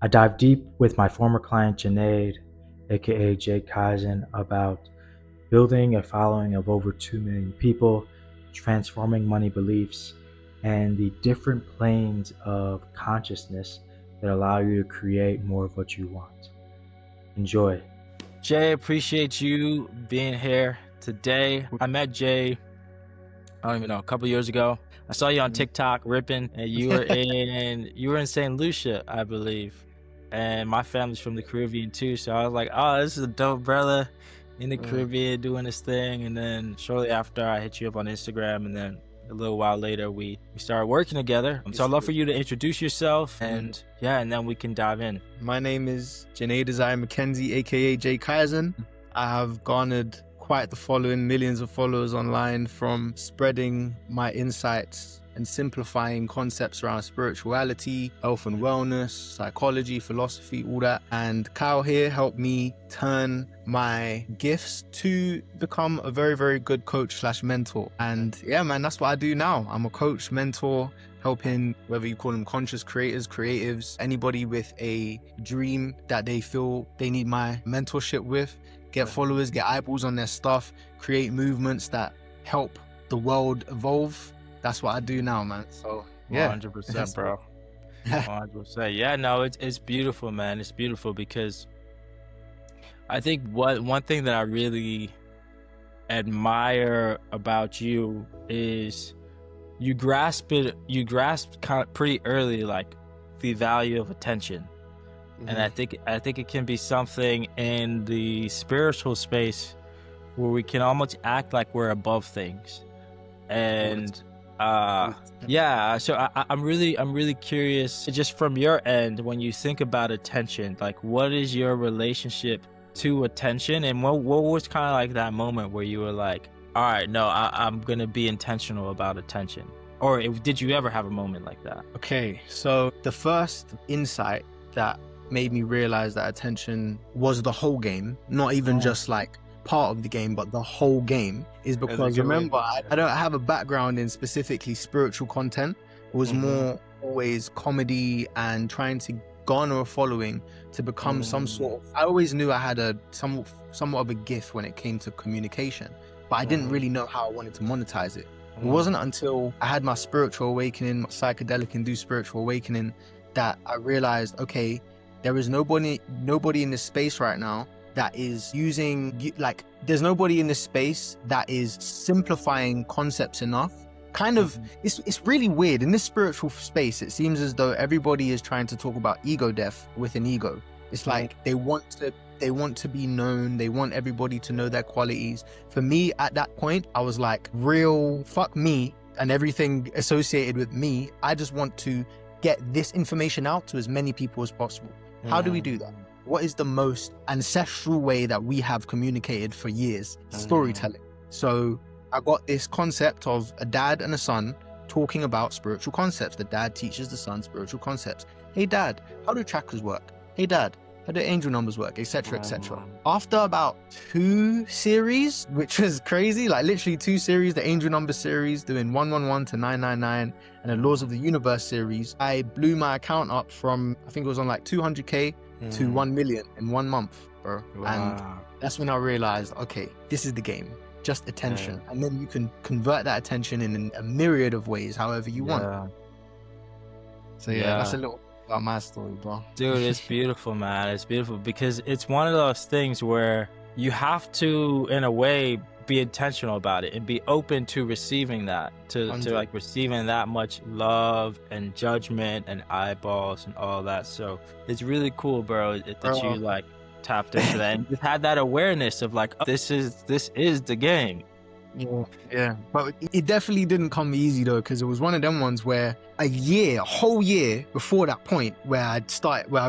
I dive deep with my former client Junayde, aka Jay Kaizen, about building a following of over 2 million people, transforming money beliefs, and the different planes of consciousness that allow you to create more of what you want. Enjoy. Jay, appreciate you being here today. I met Jay, I don't even know, a couple years ago. I saw you on TikTok ripping, and you were in St. Lucia, I believe. And my family's from the Caribbean too, so I was like, oh, this is a dope brother in the Caribbean doing this thing. And then shortly after, I hit you up on Instagram, and then a little while later, we started working together. So I'd love for you to introduce yourself, and and then we can dive in. My name is Junayde Mackenzie, aka Jay Kaizen. I have garnered quite the following, millions of followers online from spreading my insights and simplifying concepts around spirituality, health and wellness, psychology, philosophy, all that. And Kyle here helped me turn my gifts to become a very, very good coach slash mentor. And yeah, man, that's what I do now. I'm a coach, mentor, helping, whether you call them conscious creators, creatives, anybody with a dream that they feel they need my mentorship with, get followers, get eyeballs on their stuff, create movements that help the world evolve. That's what I do now, man. So yeah, 100%, bro. 100%. Yeah, no, it's beautiful, man. It's beautiful because I think one thing that I really admire about you is you grasped kind of pretty early, like the value of attention. And I think it can be something in the spiritual space where we can almost act like we're above things. And so I'm really curious, just from your end, when you think about attention, like what is your relationship to attention, and what was kind of like that moment where you were like, all right, no, I'm gonna be intentional about attention? Or did you ever have a moment like that? Okay, so the first insight that made me realize that attention was the whole game, not even just like part of the game, but the whole game, is because remember, I don't have a background in specifically spiritual content. It was more always comedy and trying to garner a following to become some sort of, I always knew I had a somewhat of a gift when it came to communication, but I didn't really know how I wanted to monetize it. It wasn't until I had my spiritual awakening, my psychedelic induced spiritual awakening, that I realized, okay, there is nobody in this space right now that is using, like, there's nobody in this space that is simplifying concepts enough. Kind of, it's really weird. In this spiritual space, it seems as though everybody is trying to talk about ego death with an ego. It's like they want to be known. They want everybody to know their qualities. For me, at that point, I was like, real fuck me and everything associated with me. I just want to get this information out to as many people as possible. How do we do that? What is the most ancestral way that we have communicated for years? Storytelling. So I got this concept of a dad and a son talking about spiritual concepts. The dad teaches the son spiritual concepts. Hey dad, how do chakras work? Hey dad, how do angel numbers work? Etc. etc. After about 2 series, which was crazy, like literally 2 series, the angel number series, doing 111 to 999, and the laws of the universe series, I blew my account up from, I think it was on like 200k to 1 million in 1 month, bro. And that's when I realized, okay, this is the game. Just attention. And then you can convert that attention in a myriad of ways, however you want. So that's a little about my story, bro. Dude, it's beautiful, man. It's beautiful because it's one of those things where you have to, in a way, be intentional about it and be open to receiving that, to like receiving that much love and judgment and eyeballs and all that. So it's really cool, bro, that you like tapped into that and just had that awareness of like, oh, this is the game. Yeah, but it definitely didn't come easy though, because it was one of them ones where a whole year before that point where I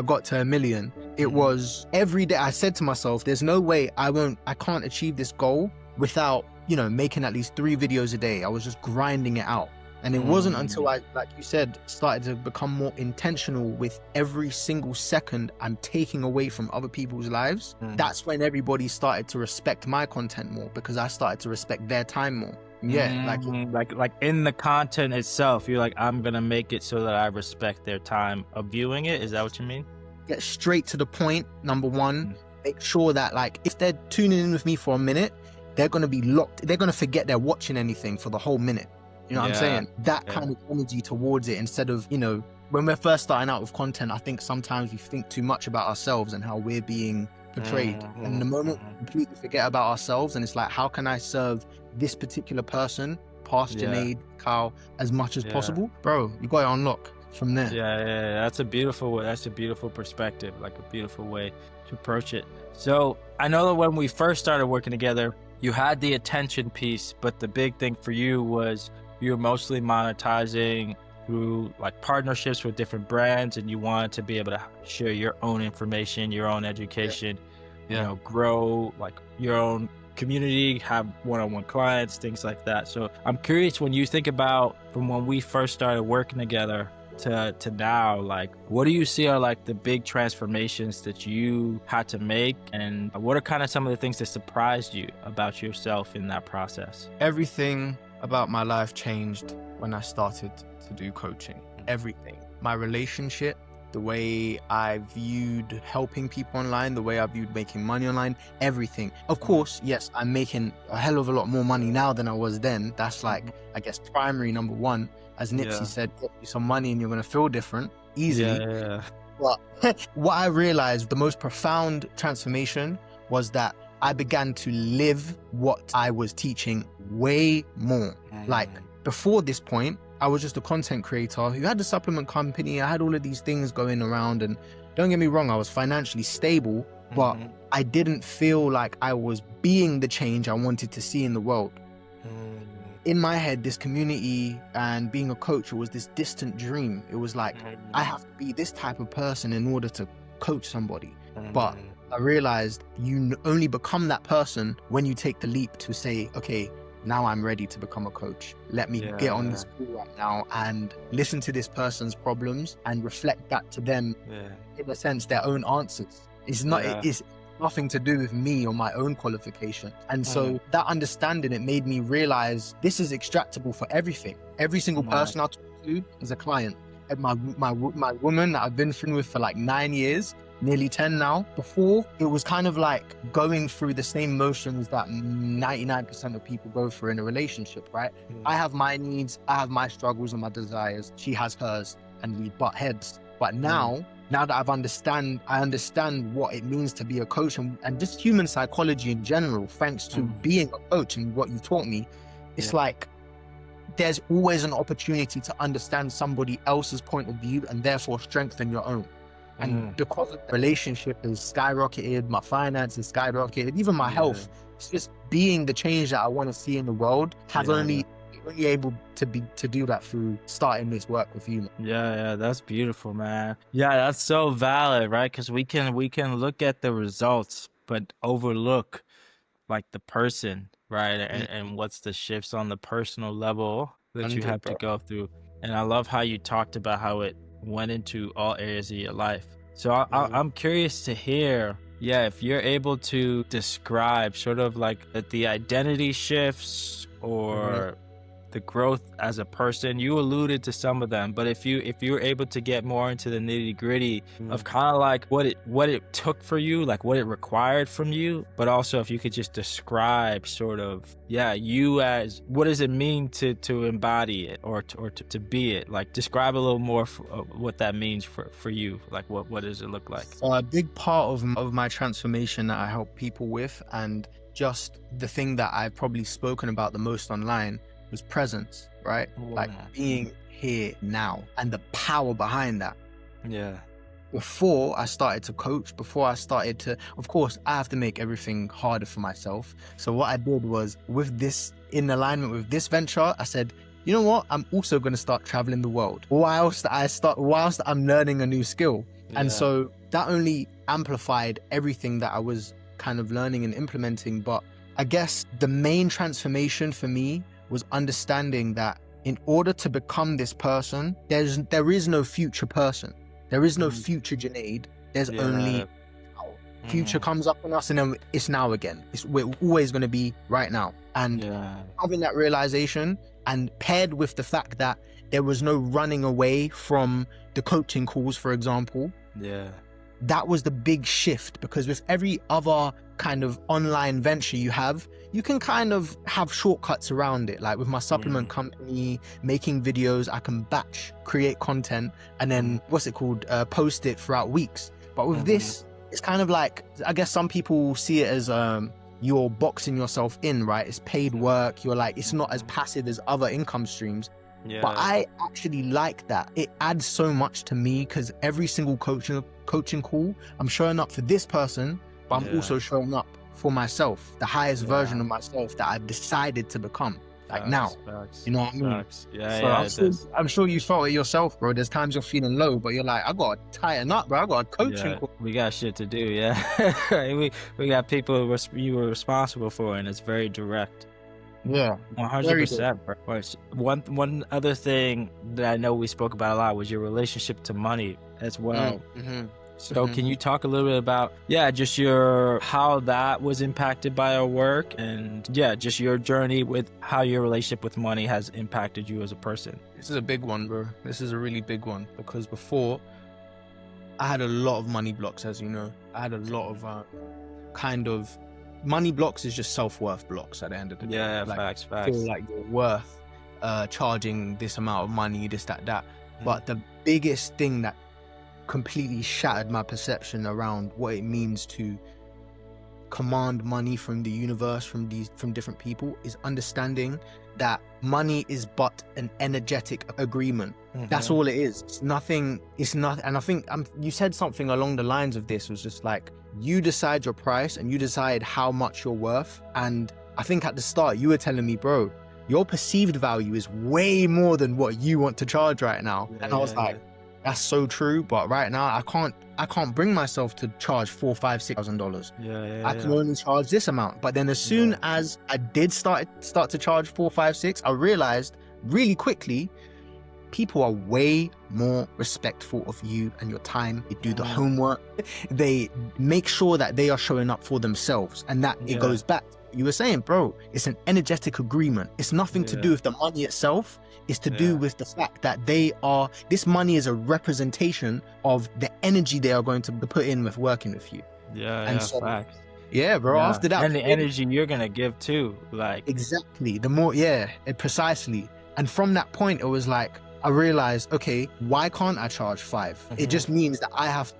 got to 1 million, it was every day I said to myself, there's no way I can't achieve this goal without, making at least 3 videos a day. I was just grinding it out. And it wasn't until I, like you said, started to become more intentional with every single second I'm taking away from other people's lives. That's when everybody started to respect my content more, because I started to respect their time more. Like in the content itself, you're like, I'm gonna make it so that I respect their time of viewing it. Is that what you mean? get straight to the point, number one. Make sure that like if they're tuning in with me for a minute, they're going to be locked. They're going to forget they're watching anything for the whole minute. You know what I'm saying? That kind of energy towards it, instead of, you know, when we're first starting out with content, I think sometimes we think too much about ourselves and how we're being portrayed. And the moment we completely forget about ourselves, and it's like, how can I serve this particular person, past Junayde, Kyle, as much as possible? Bro, you got to unlock from there. Yeah. That's a beautiful perspective, like a beautiful way to approach it. So I know that when we first started working together, you had the attention piece, but the big thing for you was you were mostly monetizing through like partnerships with different brands, and you wanted to be able to share your own information, your own education, you know, grow like your own community, have one-on-one clients, things like that. So I'm curious, when you think about from when we first started working together to now, like what do you see are like the big transformations that you had to make, and what are kind of some of the things that surprised you about yourself in that process? Everything about my life changed when I started to do coaching. Everything. My relationship, the way I viewed helping people online, the way I viewed making money online, everything. Of course, yes, I'm making a hell of a lot more money now than I was then. That's like, I guess, primary number one. As Nipsey said, get you some money and you're going to feel different easily. But what I realized, the most profound transformation was that I began to live what I was teaching way more. Like before this point, I was just a content creator who had a supplement company. I had all of these things going around, and don't get me wrong, I was financially stable, but I didn't feel like I was being the change I wanted to see in the world. In my head, this community and being a coach, it was this distant dream. It was like, I have to be this type of person in order to coach somebody. But I realized you only become that person when you take the leap to say, okay, now I'm ready to become a coach. Let me get on this call right now and listen to this person's problems and reflect back to them, in a sense, their own answers. It's not, it's nothing to do with me or my own qualification. And so that understanding, it made me realize this is extractable for everything. Every single person I talk to is a client. And my woman that I've been friends with for like 9 years, nearly 10 now. Before, it was kind of like going through the same motions that 99% of people go through in a relationship, right? I have my needs, I have my struggles and my desires. She has hers, and we butt heads. But now that I understand what it means to be a coach and just human psychology in general, thanks to being a coach and what you taught me, it's like there's always an opportunity to understand somebody else's point of view and therefore strengthen your own. And because the relationship is skyrocketed, my finances skyrocketed, even my health, it's just being the change that I want to see in the world has only able to do that through starting this work with you. Yeah, that's beautiful, man. Yeah, that's so valid, right? Because we can look at the results, but overlook like the person, right? And what's the shifts on the personal level that you have to go through. And I love how you talked about how it went into all areas of your life. So I'm curious to hear, if you're able to describe sort of like the identity shifts or the growth as a person. You alluded to some of them, but if you were able to get more into the nitty gritty of kind of like what it took for you, like what it required from you, but also if you could just describe sort of, you as, what does it mean to embody it or to be it? Like describe a little more what that means for you. Like what does it look like? A big part of my transformation that I help people with, and just the thing that I've probably spoken about the most online, was presence, right? Like being here now and the power behind that. Before I started to coach, of course, I have to make everything harder for myself. So what I did was, with this, in alignment with this venture, I said, you know what? I'm also going to start traveling the world whilst I'm learning a new skill. And so that only amplified everything that I was kind of learning and implementing. But I guess the main transformation for me was understanding that in order to become this person, there is no future person. There is no future Junayde. There's only now. Future comes up on us and then it's now again. We're always going to be right now. And having that realization, and paired with the fact that there was no running away from the coaching calls, for example. that was the big shift, because with every other kind of online venture you have, you can kind of have shortcuts around it. Like with my supplement company, making videos, I can batch create content and then post it throughout weeks. But with this, it's kind of like, I guess some people see it as you're boxing yourself in, right? It's paid work. You're like, it's not as passive as other income streams. Yeah. But I actually like that. It adds so much to me, because every single coaching call, I'm showing up for this person, but I'm also showing up for myself, the highest version of myself that I've decided to become. Like now, you know what I mean? I'm sure you felt it yourself, bro. There's times you're feeling low, but you're like, I gotta tighten up, bro. I got a coaching call. We got shit to do, we got people you were responsible for, and it's very direct. Yeah, 100%, bro. One other thing that I know we spoke about a lot was your relationship to money as well. So can you talk a little bit about, just how that was impacted by our work, and just your journey with how your relationship with money has impacted you as a person? This is a big one, bro. This is a really big one, because before I had a lot of money blocks, as you know. I had a lot of kind of money blocks is just self-worth blocks at the end of the day. Yeah, like, facts. Feel like you're worth charging this amount of money, this, that. But the biggest thing that completely shattered my perception around what it means to command money from the universe, from different people, is understanding that money is but an energetic agreement. That's all it is. It's nothing. And I think you said something along the lines of this, was just like, you decide your price and you decide how much you're worth. And I think at the start you were telling me, bro, your perceived value is way more than what you want to charge right now. And I was like, that's so true. But right now I can't bring myself to charge $4,000, $5,000, $6,000. I can only charge this amount. But then as soon as I did start to charge 4, 5, 6, I realized really quickly, people are way more respectful of you and your time. They do the homework. They make sure that they are showing up for themselves. And that it goes back. You were saying, bro, it's an energetic agreement. It's nothing to do with the money itself. It's to do with the fact that this money is a representation of the energy they are going to put in with working with you. Facts. Yeah, bro. Yeah. After that, and the energy you're gonna give too, like exactly. The more, precisely. And from that point, it was like, I realized, okay, why can't I charge 5? It just means that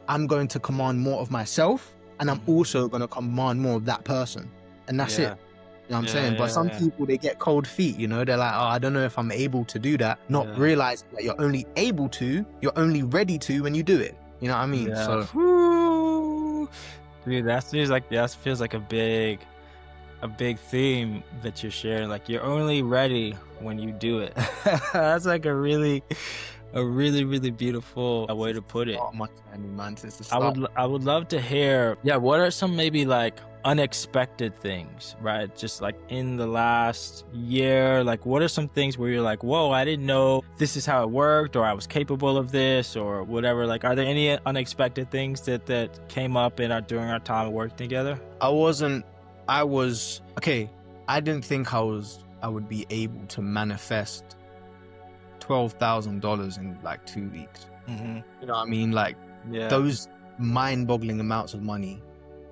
I'm going to command more of myself, and I'm also going to command more of that person. And that's it. You know what I'm saying? But some people, they get cold feet, you know? They're like, oh, I don't know if I'm able to do that. Not realizing that you're only able to, you're only ready to when you do it. You know what I mean? Yeah. So, dude, that feels like a big theme that you're sharing. Like, you're only ready when you do it. That's like a really beautiful way to put it. I would love to hear, what are some maybe like unexpected things, right? Just like in the last year, like what are some things where you're like, whoa, I didn't know this is how it worked, or I was capable of this, or whatever? Like, are there any unexpected things that came up during our time working together? I didn't think I would be able to manifest $12,000 in like 2 weeks. You know what I mean? Like, those mind-boggling amounts of money,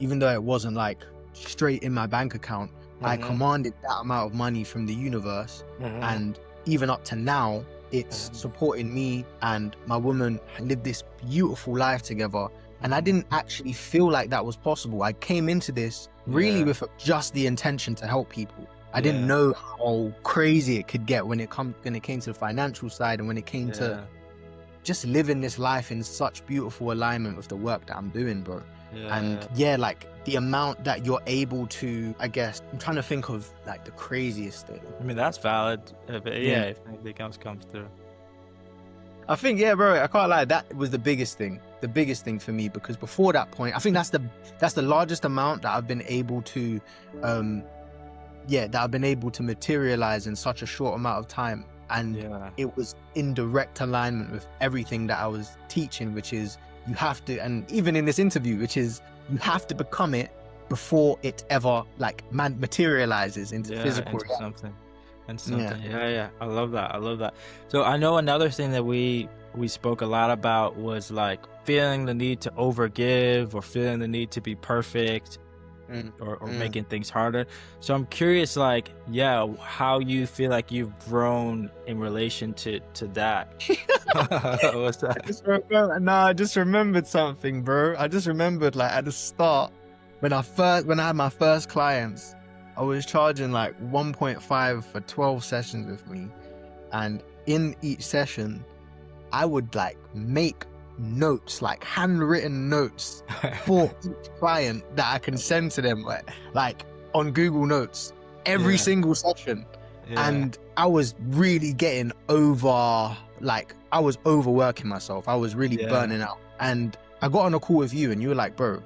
even though it wasn't like straight in my bank account, I commanded that amount of money from the universe. And even up to now, it's supporting me and my woman live this beautiful life together. And I didn't actually feel like that was possible. I came into this really with just the intention to help people. I didn't know how crazy it could get when it came to the financial side, and when it came to just living this life in such beautiful alignment with the work that I'm doing, bro. Like the amount that you're able to, I guess, I'm trying to think of like the craziest thing. I mean, that's valid. But if anything else comes through. I think, bro, I can't lie, that was the biggest thing for me, because before that point, I think that's the largest amount that I've been able to, materialize in such a short amount of time. And it was in direct alignment with everything that I was teaching, which is you have to, and even in this interview, which is you have to become it before it ever like materializes into physical something. I love that. So I know another thing that we we spoke a lot about was like feeling the need to overgive or feeling the need to be perfect or making things harder. So I'm curious, like, how you feel like you've grown in relation to that. What's that? I just remembered something, bro. I just remembered, like, at the start, when I had my first clients, I was charging like 1.5 for 12 sessions with me. And in each session, I would like make notes, like handwritten notes for each client that I can send to them, like on Google Notes, every single session. And I was really getting I was overworking myself. I was really burning out. And I got on a call with you and you were like, bro,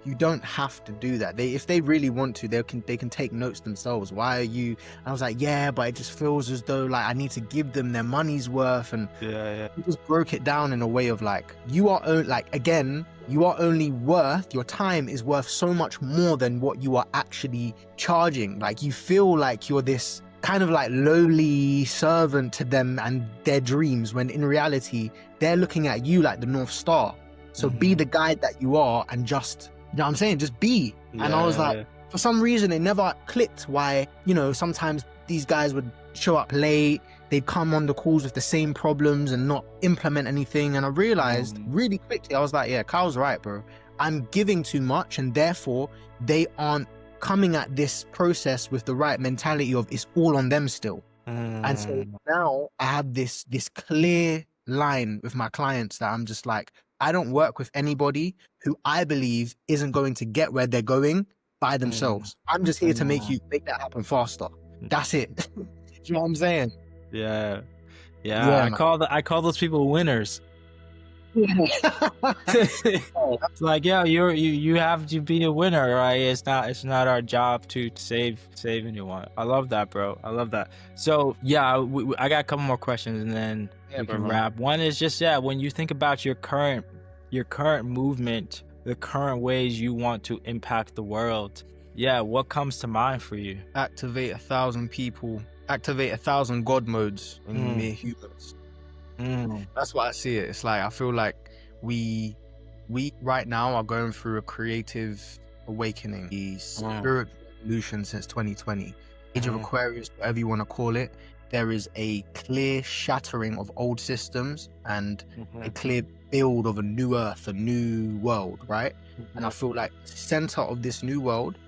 you don't have to do that. If they really want to, they can take notes themselves. Why are you? I was like, yeah, but it just feels as though like I need to give them their money's worth. And we just broke it down in a way of like, you are only worth, your time is worth so much more than what you are actually charging. Like you feel like you're this kind of like lowly servant to them and their dreams, when in reality, they're looking at you like the North Star. So be the guide that you are and just, you know what I'm saying? Just be. And I was like, for some reason, it never clicked why, sometimes these guys would show up late. They'd come on the calls with the same problems and not implement anything. And I realized really quickly, I was like, yeah, Kyle's right, bro. I'm giving too much and therefore they aren't coming at this process with the right mentality of it's all on them still. And so now I have this clear line with my clients that I'm just like, I don't work with anybody who I believe isn't going to get where they're going by themselves. I'm just here to make that happen faster. That's it. You know what I'm saying? Yeah. I call those people winners. It's like, you have to be a winner, right? It's not our job to save anyone. I love that, bro. I love that. So I got a couple more questions and then we can wrap. One is just when you think about your current movement, the current ways you want to impact the world, what comes to mind for you? Activate 1,000 people, activate 1,000 God modes in mere humans. That's what I see it. It's like I feel like we right now are going through a creative awakening, the spirit revolution since 2020, Age of Aquarius, whatever you want to call it. There is a clear shattering of old systems and a clear build of a new earth, a new world, right? And I feel like the center of this new world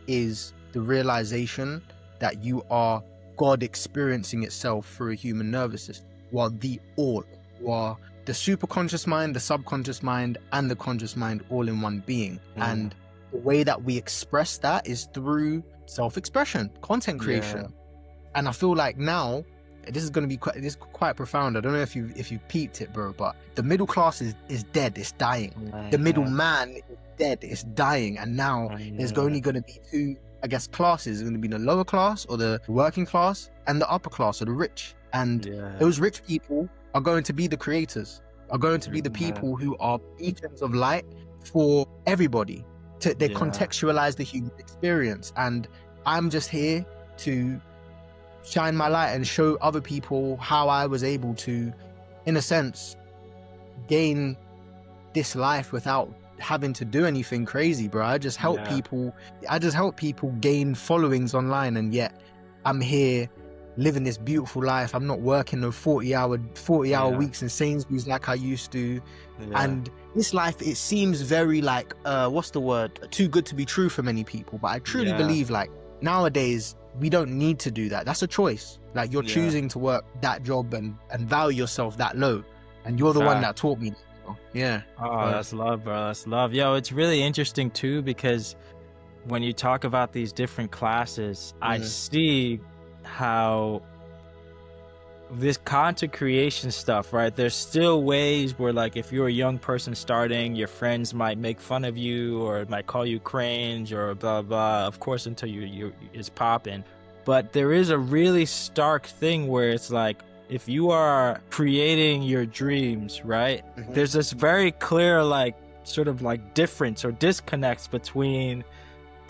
is the realization that you are God experiencing itself through a human nervous system. You are the all. You are the superconscious mind, the subconscious mind, and the conscious mind all in one being. And the way that we express that is through self-expression, content creation. And I feel like now, this is going to be quite profound. I don't know if you peeped it, bro, but the middle class is dead. It's dying. The middle man is dead. It's dying. And now there's only going to be two, I guess, classes. It's going to be the lower class or the working class and the upper class or the rich. And those rich people are going to be the creators, are going to be the people who are beacons of light for everybody. They contextualize the human experience. And I'm just here to shine my light and show other people how I was able to, in a sense, gain this life without having to do anything crazy, bro. I just help people gain followings online, and yet I'm here living this beautiful life. I'm not working no 40-hour weeks in Sainsbury's like I used to. And this life, it seems very like what's the word, too good to be true for many people, but I truly believe like nowadays we don't need to do that. That's a choice. Like you're choosing to work that job and value yourself that low, and you're the one that taught me. That's love, bro. That's love. Yo, it's really interesting too, because when you talk about these different classes, I see how this content creation stuff, right? There's still ways where, like, if you're a young person starting, your friends might make fun of you or might call you cringe or blah blah. Of course, until you it's popping. But there is a really stark thing where it's like, if you are creating your dreams, right? There's this very clear, like, sort of like difference or disconnects between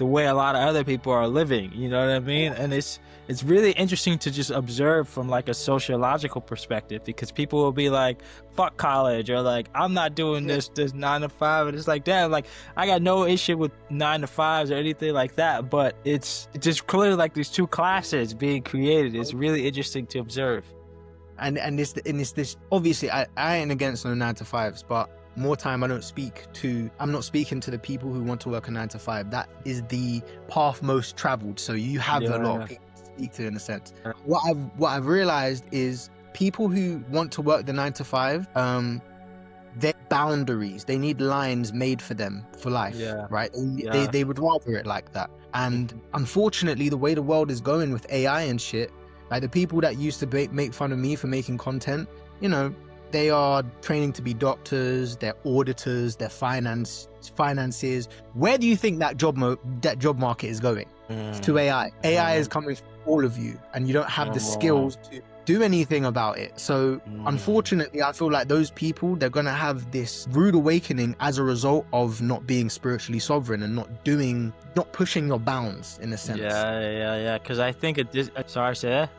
the way a lot of other people are living, you know what I mean? And it's really interesting to just observe from like a sociological perspective, because people will be like, fuck college, or like, I'm not doing this 9 to 5, and it's like, damn, like I got no issue with 9 to 5s or anything like that, but it's just clearly like these two classes being created. It's really interesting to observe. And it's this obviously I ain't against no 9 to 5s, but more time I'm not speaking to the people who want to work a 9 to 5. That is the path most traveled, so you have a lot of people to speak to in a sense. What I've realized is people who want to work the 9 to 5, their boundaries, they need lines made for them for life, right? They would rather it like that. And unfortunately, the way the world is going with AI and shit, like the people that used to make fun of me for making content, you know, they are training to be doctors, they're auditors, they're financiers. Where do you think that job market is going? It's to AI. AI is coming for all of you, and you don't have the skills to do anything about it. So unfortunately, I feel like those people, they're going to have this rude awakening as a result of not being spiritually sovereign and not pushing your bounds in a sense. Yeah. Because I think sorry, say that?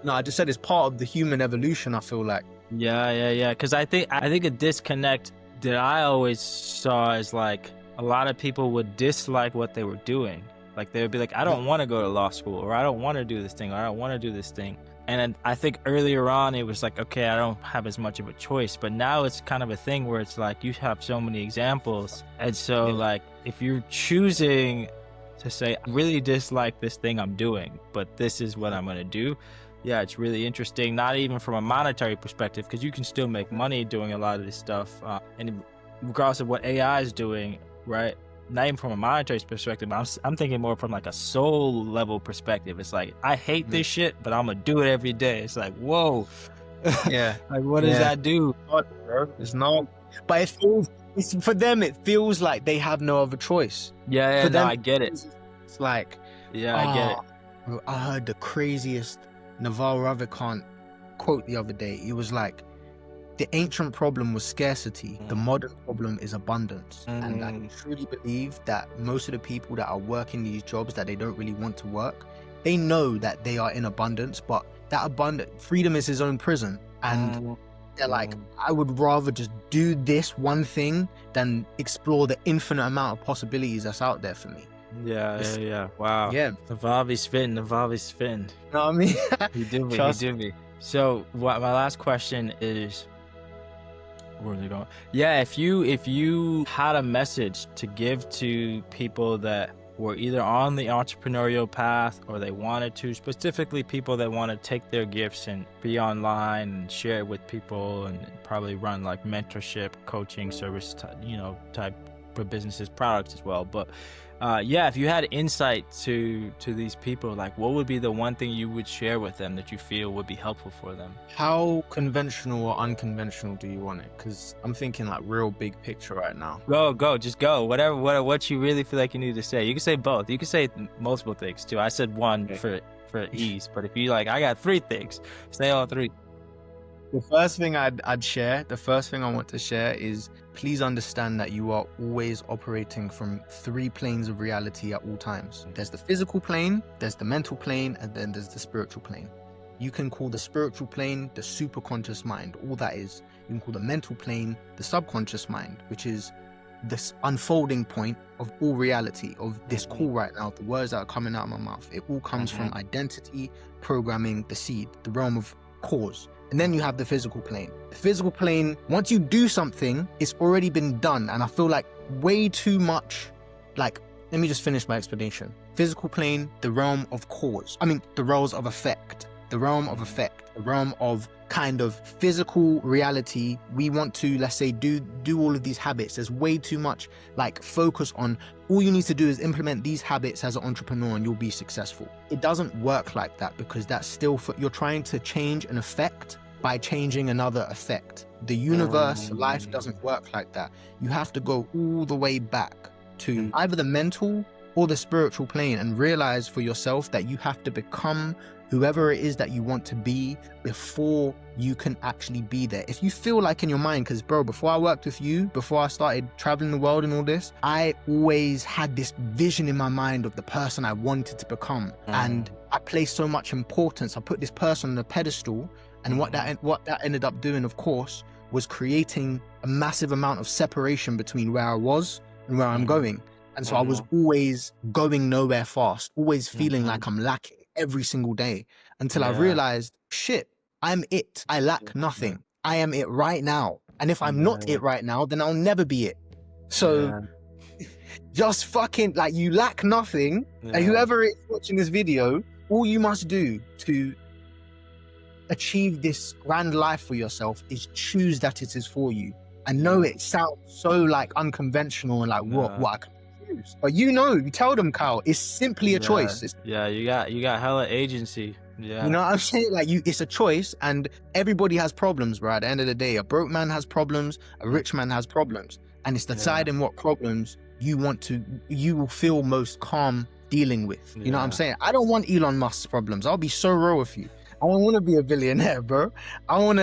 No, I just said it's part of the human evolution, I feel like. Yeah. Because I think a disconnect that I always saw is like a lot of people would dislike what they were doing. Like they would be like, I don't want to go to law school, or I don't want to do this thing, or I don't want to do this thing. And I think earlier on it was like, okay, I don't have as much of a choice. But now it's kind of a thing where it's like you have so many examples. And so like if you're choosing to say, I really dislike this thing I'm doing, but this is what I'm going to do. Yeah, it's really interesting, not even from a monetary perspective, because you can still make money doing a lot of this stuff. And regardless of what AI is doing, right? Not even from a monetary perspective, I'm thinking more from like a soul level perspective. It's like, I hate this shit, but I'm going to do it every day. It's like, whoa. Yeah. Like, what does that do? It's not. But for them, it feels like they have no other choice. Yeah, for them, I get it. It's like, I get it. Bro, I heard the craziest Naval Ravikant quote the other day. It was like, the ancient problem was scarcity. The modern problem is abundance. And I truly believe that most of the people that are working these jobs that they don't really want to work, they know that they are in abundance, but that freedom is his own prison. And they're like, I would rather just do this one thing than explore the infinite amount of possibilities that's out there for me. Yeah. Wow. Yeah. Navavi's spitting. You know what I mean? You do me. So my last question is, where's it going? Yeah, if you had a message to give to people that were either on the entrepreneurial path or they wanted to, specifically people that want to take their gifts and be online and share it with people and probably run like mentorship, coaching, service, type for businesses, products as well. But if you had insight to these people, like what would be the one thing you would share with them that you feel would be helpful for them? How conventional or unconventional do you want it? Because I'm thinking like real big picture right now. Just go. Whatever, what you really feel like you need to say. You can say both. You can say multiple things too. I said one for ease, but if you like, I got 3 things. Say all 3. The first thing I'd share, the first thing I want to share is, please understand that you are always operating from 3 planes of reality at all times. There's the physical plane, there's the mental plane, and then there's the spiritual plane. You can call the spiritual plane the superconscious mind, all that is. You can call the mental plane the subconscious mind, which is this unfolding point of all reality, of this call right now, the words that are coming out of my mouth. It all comes from identity, programming, the seed, the realm of cause. And then you have the physical plane. The physical plane, once you do something, it's already been done. And I feel like way too much, like, let me just finish my explanation. Physical plane, the realm of cause. The realms of effect. The realm of effect. The realm of kind of physical reality. We want to, let's say, do all of these habits. There's way too much like focus on all you need to do is implement these habits as an entrepreneur and you'll be successful. It doesn't work like that, because that's still you're trying to change an effect by changing another effect. The universe, life doesn't work like that. You have to go all the way back to either the mental or the spiritual plane and realize for yourself that you have to become whoever it is that you want to be before you can actually be there. If you feel like in your mind, because bro, before I worked with you, before I started traveling the world and all this, I always had this vision in my mind of the person I wanted to become. And I placed so much importance. I put this person on a pedestal, and what that ended up doing, of course, was creating a massive amount of separation between where I was and where I'm going. And so I was always going nowhere fast, always feeling like I'm lacking every single day, until I realized, shit, I'm it. I lack nothing. I am it right now. And if I'm not it right now, then I'll never be it. So just fucking, like, you lack nothing. And whoever is watching this video, all you must do to achieve this grand life for yourself is choose that it is for you. I know it sounds so like unconventional and like what I can choose, but you tell them, Kyle, it's simply a choice. You got hella agency. Yeah, you know what I'm saying? Like, it's a choice, and everybody has problems, bro. At the end of the day, a broke man has problems, a rich man has problems, and it's deciding what problems you will feel most calm dealing with. You know what I'm saying? I don't want Elon Musk's problems. I'll be so real with you. I don't want to be a billionaire, bro. I want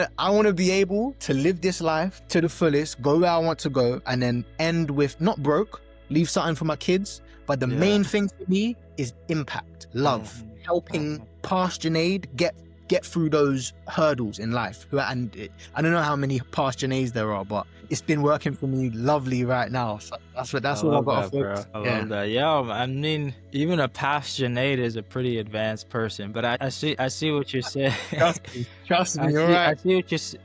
to be able to live this life to the fullest, go where I want to go, and then end with not broke, leave something for my kids. But the main thing for me is impact, love, helping past Junayde get through those hurdles in life. And I don't know how many past Junaydes there are, but it's been working for me lovely right now. So that's what I've got to focus. I love that. Yo, I mean, even a past Junayde is a pretty advanced person, but I see what you're saying. Trust me, you're right.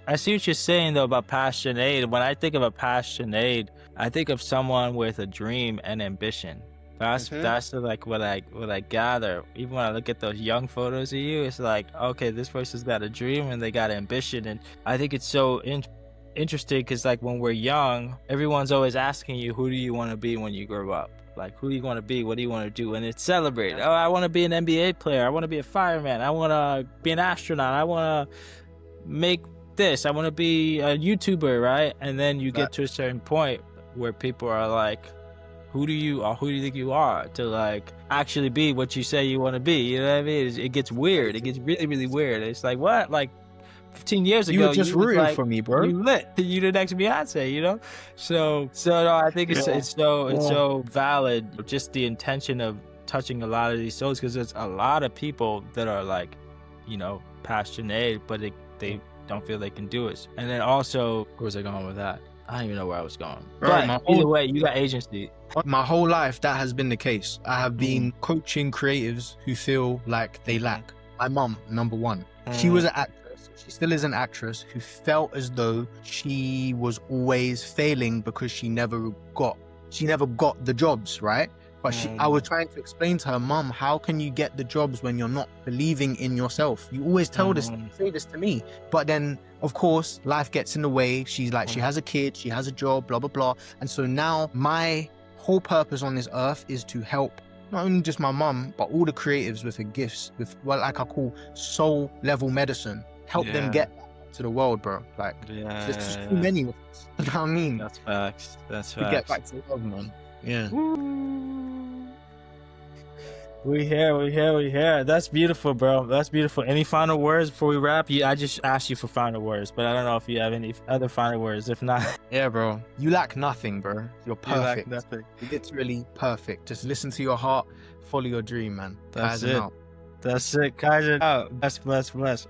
I see what you're saying though about past Junayde. When I think of a past Junayde, I think of someone with a dream and ambition. That's like what I gather. Even when I look at those young photos of you, it's like, okay, this person's got a dream and they got ambition. And I think it's so interesting because, like, when we're young, everyone's always asking you, who do you want to be when you grow up? Like, who do you want to be? What do you want to do? And it's celebrated. Oh, I want to be an NBA player. I want to be a fireman. I want to be an astronaut. I want to make this. I want to be a YouTuber, right? And then you get to a certain point where people are like, who do you think you are to, like, actually be what you say you want to be? You know what I mean? It gets weird. It gets really, really weird. It's like, what? Like 15 years ago, you were just rooting for me, bro. You lit. You the next Beyonce, you know? So no, I think it's so valid. Just the intention of touching a lot of these souls, because there's a lot of people that are like, you know, past Junayde, but they don't feel they can do it. And then also, where was I going with that? I don't even know where I was going. Bro, but either way, you got agency. My whole life, that has been the case. I have been coaching creatives who feel like they lack. My mum, number one. She was an actress. She still is an actress who felt as though she was always failing because she never got the jobs, right? But I was trying to explain to her, Mum, how can you get the jobs when you're not believing in yourself? You always say this to me. But then, of course, life gets in the way. She's like, she has a kid, she has a job, blah, blah, blah. And so now my whole purpose on this earth is to help not only just my mum, but all the creatives with the gifts, with what like I call soul level medicine. Help them get to the world, bro. Like, there's just too many of us. You know what I mean? That's facts. To get back to love, man. Yeah. We here. That's beautiful, bro. That's beautiful. Any final words before we wrap? I just asked you for final words, but I don't know if you have any other final words. If not, yeah, bro. You lack nothing, bro. You're perfect. You lack nothing. It's really perfect. Just listen to your heart, follow your dream, man. That's it. That's it. Kaizen out. Bless.